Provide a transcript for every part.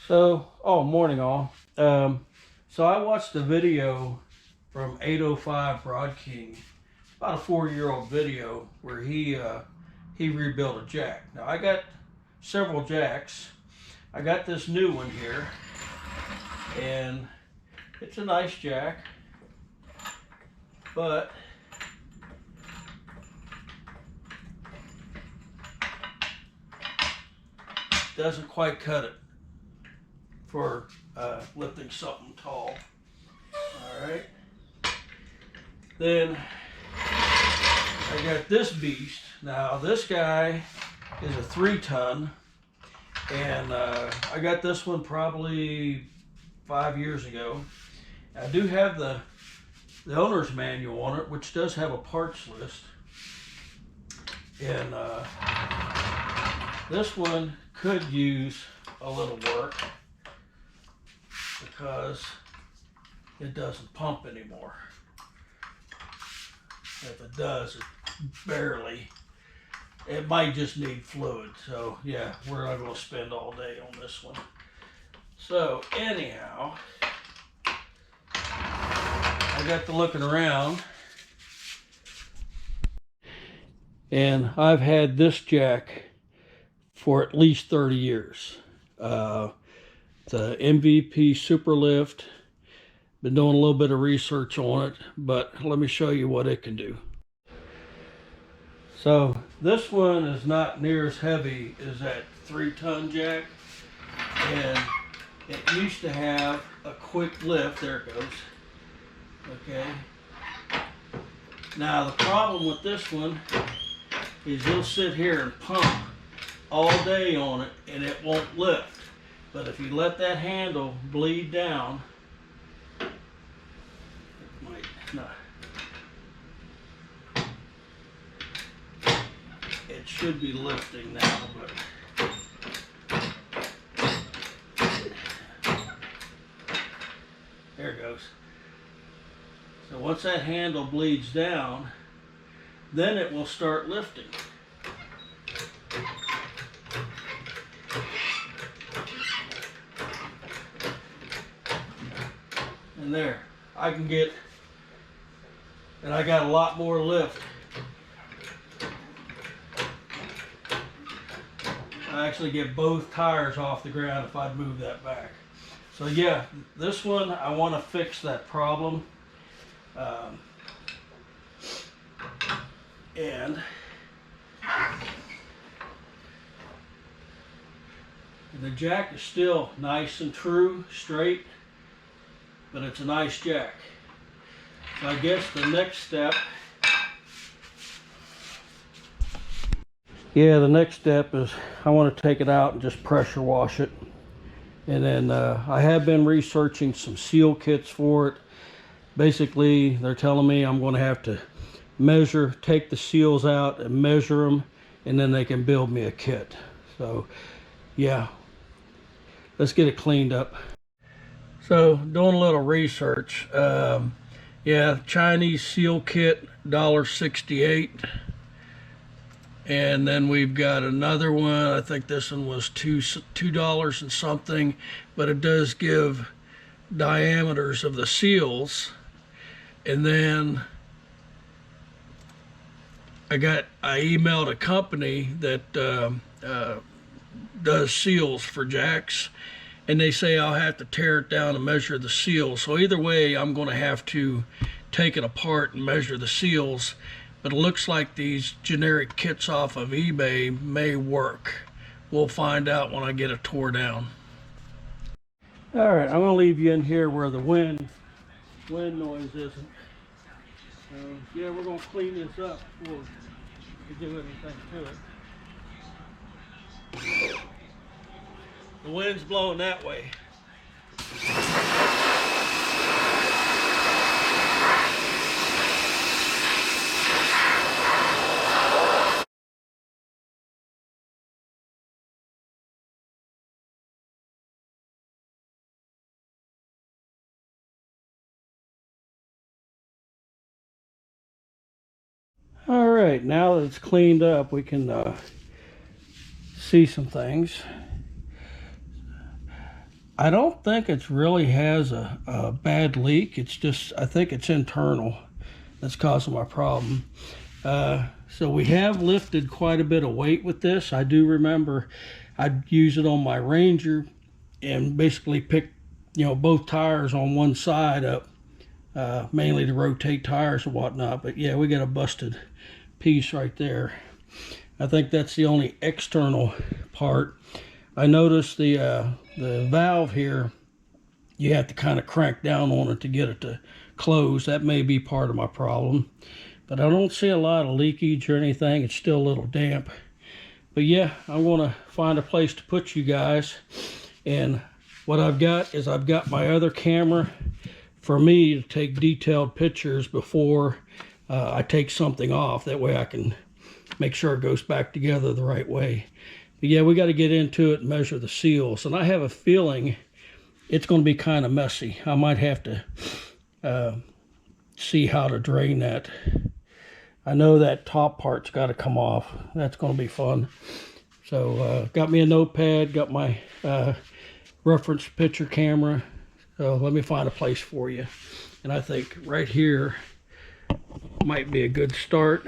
Oh, morning all. So I watched a video from 805 Broad King, about a 4-year-old video where he rebuilt a jack. Now I got several jacks. I got this new one here, and it's a nice jack, but doesn't quite cut it for lifting something tall. All right. Then I got this beast. Now this guy is a 3-ton, and I got this one probably 5 years ago. I do have the owner's manual on it, which does have a parts list, and this one could use a little work because it doesn't pump anymore. If it does, it barely. It might just need fluid. So yeah, we're not going to spend all day on this one. So anyhow, I got to looking around, and I've had this jack for at least 30 years. The MVP SuperLift. Been doing a little bit of research on it, but let me show you what it can do. So this one is not near as heavy as that 3-ton jack, and it used to have a quick lift. There it goes. Okay. Now the problem with this one is you'll sit here and pump all day on it and it won't lift. But if you let that handle bleed down, it might not. It should be lifting now, but there it goes. So once that handle bleeds down, then it will start lifting. And there, I can get, and I got a lot more lift. I actually get both tires off the ground if I'd move that back. So yeah, this one, I want to fix that problem. And the jack is still nice and true, straight, but it's a nice jack. So I guess the next step, the next step is I want to take it out and just pressure wash it. And then I have been researching some seal kits for it. Basically, they're telling me I'm going to have to take the seals out and measure them, and then they can build me a kit. So yeah, let's get it cleaned up. So doing a little research, Chinese seal kit, $1.68. And then we've got another one. I think this one was $2 and something, but it does give diameters of the seals. And then I emailed a company that does seals for jacks, and they say I'll have to tear it down and measure the seals. So either way, I'm going to have to take it apart and measure the seals. But it looks like these generic kits off of eBay may work. We'll find out when I get it tore down. All right, I'm going to leave you in here where the wind noise isn't. Yeah, we're going to clean this up before we do anything to it. The wind's blowing that way. All right, now that it's cleaned up, we can see some things. I don't think it really has a bad leak. It's just, I think it's internal that's causing my problem. So we have lifted quite a bit of weight with this. I do remember I'd use it on my Ranger and basically pick, both tires on one side up, mainly to rotate tires and whatnot. But yeah, we got a busted piece right there. I think that's the only external part. I noticed the valve here, you have to kind of crank down on it to get it to close. That may be part of my problem, but I don't see a lot of leakage or anything. It's still a little damp. But yeah, I want to find a place to put you guys. And what I've got is I've got my other camera for me to take detailed pictures before I take something off. That way I can make sure it goes back together the right way. But yeah, we got to get into it and measure the seals. And I have a feeling it's going to be kind of messy. I might have to see how to drain that. I know that top part's got to come off. That's going to be fun. So got me a notepad, got my reference picture camera. So let me find a place for you. And I think right here might be a good start.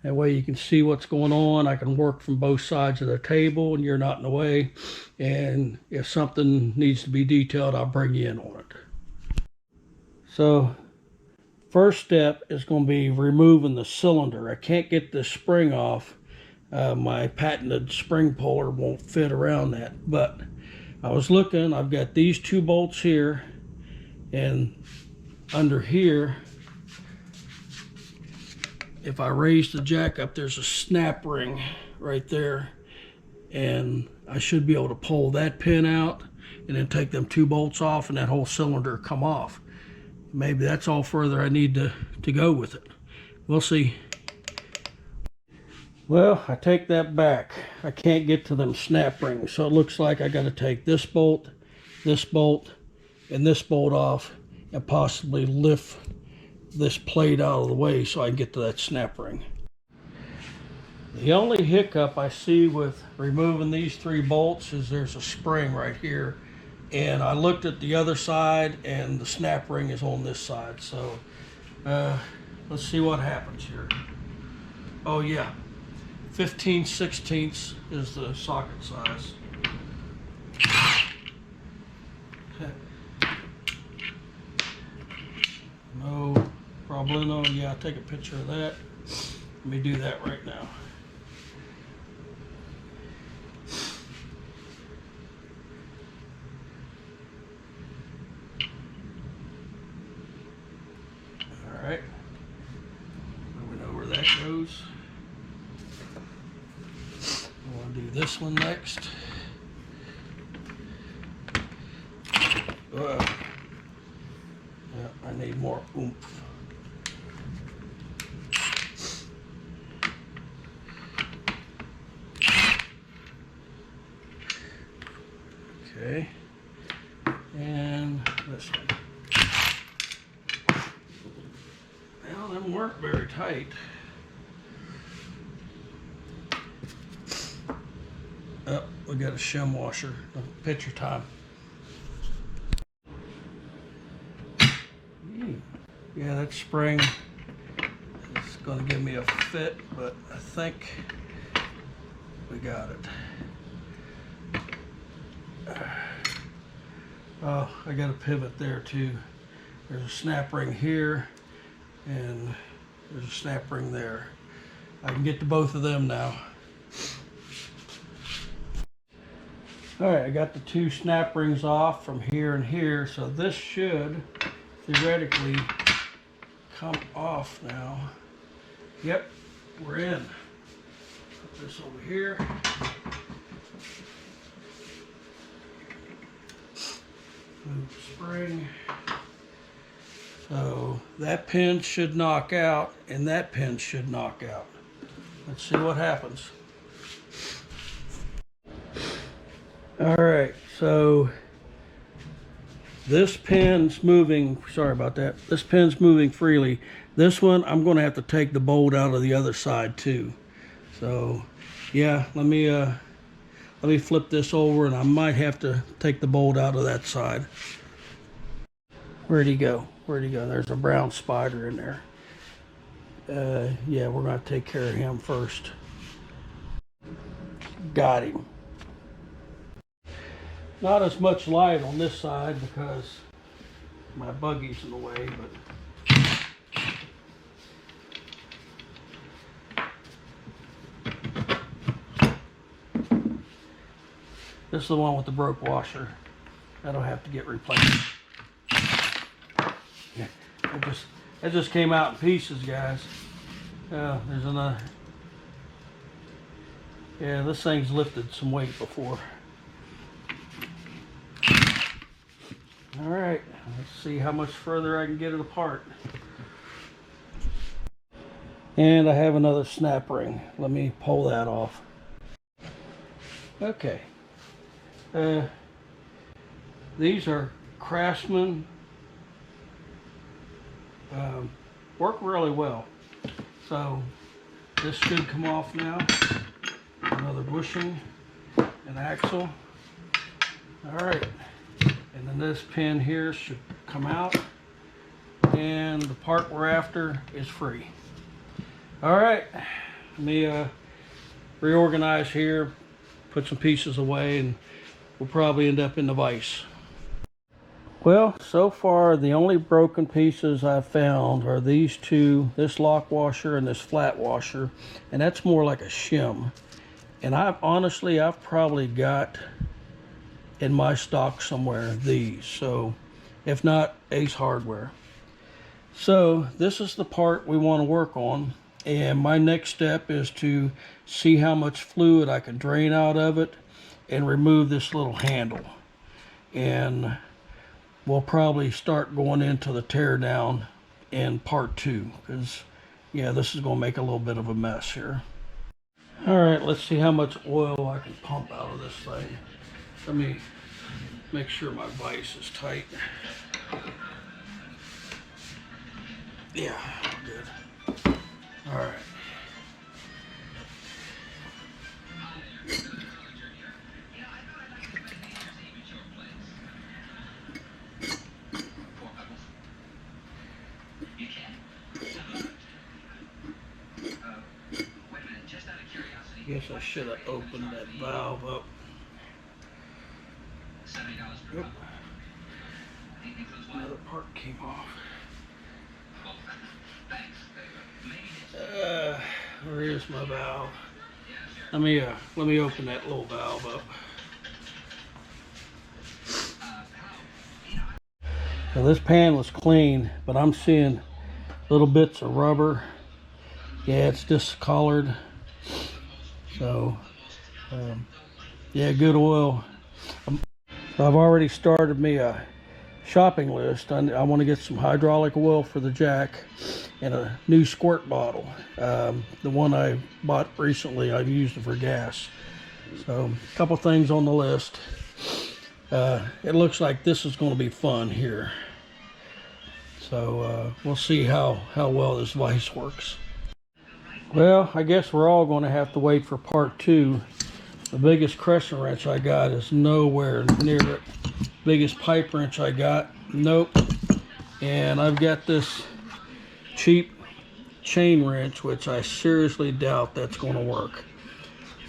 That way you can see what's going on. I can work from both sides of the table and you're not in the way. And if something needs to be detailed, I'll bring you in on it. So first step is going to be removing the cylinder. I can't get this spring off. My patented spring puller won't fit around that. But I was looking, I've got these two bolts here, and under here, if I raise the jack up, there's a snap ring right there, and I should be able to pull that pin out and then take them two bolts off and that whole cylinder come off. Maybe that's all further I need to go with it. We'll see. Well, I take that back. I can't get to them snap rings, so it looks like I got to take this bolt, and this bolt off, and possibly lift this plate out of the way so I can get to that snap ring. The only hiccup I see with removing these three bolts is there's a spring right here, and I looked at the other side and the snap ring is on this side. So let's see what happens here. Oh yeah, 15/16 is the socket size. No problemo. Yeah, I'll take a picture of that. Let me do that right now. All right. We know where that goes. We'll do this one next. Yeah, I need more oomph. Okay, and this one. Well, them weren't very tight. Oh, we got a shim washer. Picture time. Yeah, that spring is going to give me a fit, but I think we got it. Oh, I got a pivot there too. There's a snap ring here, and there's a snap ring there. I can get to both of them now. All right, I got the two snap rings off from here and here, so this should theoretically come off now. Yep, we're in. Put this over here. Move the spring. So that pin should knock out, and that pin should knock out. Let's see what happens. All right, so this pin's moving, sorry about that. This pin's moving freely. This one, I'm going to have to take the bolt out of the other side too. So yeah, let me Let me flip this over, and I might have to take the bolt out of that side. Where'd he go? Where'd he go? There's a brown spider in there. Yeah, we're going to take care of him first. Got him. Not as much light on this side because my buggy's in the way, but this is the one with the broke washer. That'll have to get replaced. Yeah, it just came out in pieces, guys. There's another. Yeah, this thing's lifted some weight before. All right, let's see how much further I can get it apart. And I have another snap ring. Let me pull that off. Okay. These are Craftsman. Work really well. So this should come off now. Another bushing, an axle. All right. And then this pin here should come out. And the part we're after is free. All right. Let me reorganize here, put some pieces away, and we'll probably end up in the vise. Well, so far the only broken pieces I've found are these two, this lock washer and this flat washer, and that's more like a shim. And I've probably got in my stock somewhere these, so if not, Ace Hardware. So this is the part we want to work on, and my next step is to see how much fluid I can drain out of it and remove this little handle. And we'll probably start going into the teardown in part 2, because yeah, this is going to make a little bit of a mess here. All right, let's see how much oil I can pump out of this thing. Let me make sure my vise is tight. Yeah, good. All right. Guess I should have opened that valve up. Yep. Another part came off. Where is my valve? Let me open that little valve up. So this pan was clean, but I'm seeing little bits of rubber. Yeah, it's discolored. So, yeah, good oil. So I've already started me a shopping list. I want to get some hydraulic oil for the jack and a new squirt bottle. The one I bought recently, I've used it for gas. So a couple things on the list. It looks like this is going to be fun here. So we'll see how well this vise works. Well, I guess we're all going to have to wait for part 2. The biggest crescent wrench I got is nowhere near it. Biggest pipe wrench I got, nope. And I've got this cheap chain wrench, which I seriously doubt that's going to work.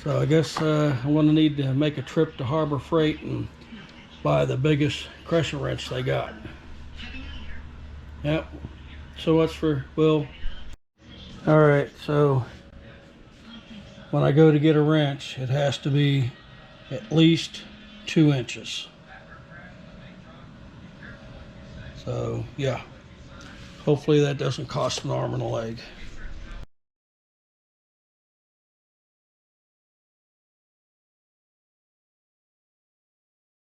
So I guess I'm going to need to make a trip to Harbor Freight and buy the biggest crescent wrench they got. Yep. So what's for Will? All right, so when I go to get a wrench, it has to be at least 2 inches. So yeah, hopefully that doesn't cost an arm and a leg.